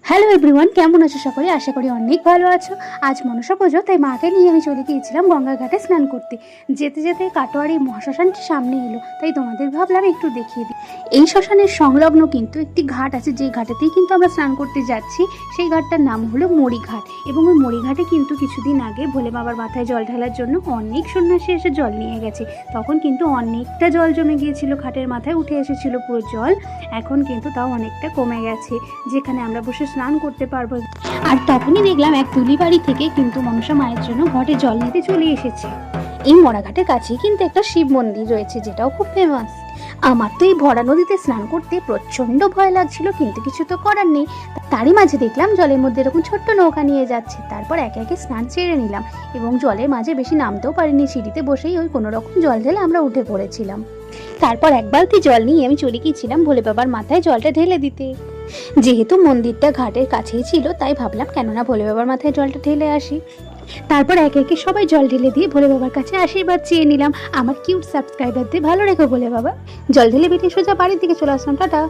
Hello everyone, কেমন আছো সকলে? আশা করি অনেক ভালো আছো। আজ মনসা পুজো, তাই মাকে নিয়ে আমি চলে গিয়েছিলাম গঙ্গা ঘাটে স্নান করতে। যেতে যেতে কাটোয়ারি মহাশ্মশানটি সামনে এলো, তাই তোমাদের ভাবলাম একটু দেখিয়ে দিই। এই শ্মশানের সংলগ্ন কিন্তু একটি ঘাট আছে, যে ঘাটেতেই কিন্তু আমরা স্নান করতে যাচ্ছি। সেই ঘাটটার নাম হলো মরিঘাট, এবং ওই মরিঘাটে কিন্তু কিছুদিন আগে ভোলে বাবার মাথায় জল ঢালার জন্য অনেক সন্ন্যাসী এসে জল নিয়ে গেছে। তখন কিন্তু অনেকটা জল জমে গিয়েছিল, ঘাটের মাথায় উঠে এসেছিল পুরো জল। এখন কিন্তু তাও অনেকটা কমে গেছে, যেখানে আমরা বসে স্নান করতে পারবো। আর তখনই দেখলাম এক তুলি বাড়ি থেকে কিন্তু মনসা মায়ের জন্য ঘটে জল নিতে চলে এসেছে। এই মরাঘাটের কাছেই কিন্তু একটা শিব মন্দির রয়েছে, যেটাও খুব ফেমাস। আমার তো এই ভরা নদীতে স্নান করতে প্রচন্ড ভয় লাগছিল, কিন্তু কিছু তো করার নেই। তারই মাঝে দেখলাম জলের মধ্যে এরকম ছোট্ট নৌকা নিয়ে যাচ্ছে। তারপর একে একে স্নান ছেড়ে নিলাম, এবং জলের মাঝে বেশি নামতেও পারিনি। সিঁড়িতে বসেই ওই কোনো রকম জল ঢেলে আমরা উঠে পড়েছিলাম। তারপর এক বালতি জল নিয়ে আমি চলে গিয়েছিলাম ভোলে বাবার মাথায় জলটা ঢেলে দিতে। যেহেতু মন্দিরটা ঘাটের কাছেই ছিল, তাই ভাবলাম কেননা ভোলে বাবার মাথায় জলটা ঢেলে আসি। তারপর একে একে সবাই জল ঢেলে দিয়ে ভোলে বাবার কাছে আশীর্বাদ চেয়ে নিলাম। আমার কিউট সাবস্ক্রাইবারদের ভালো রেখো ভোলে বাবা। জল ঢেলে বেরিয়ে সোজা বাড়ির দিকে চলে আসলাম। টাটা।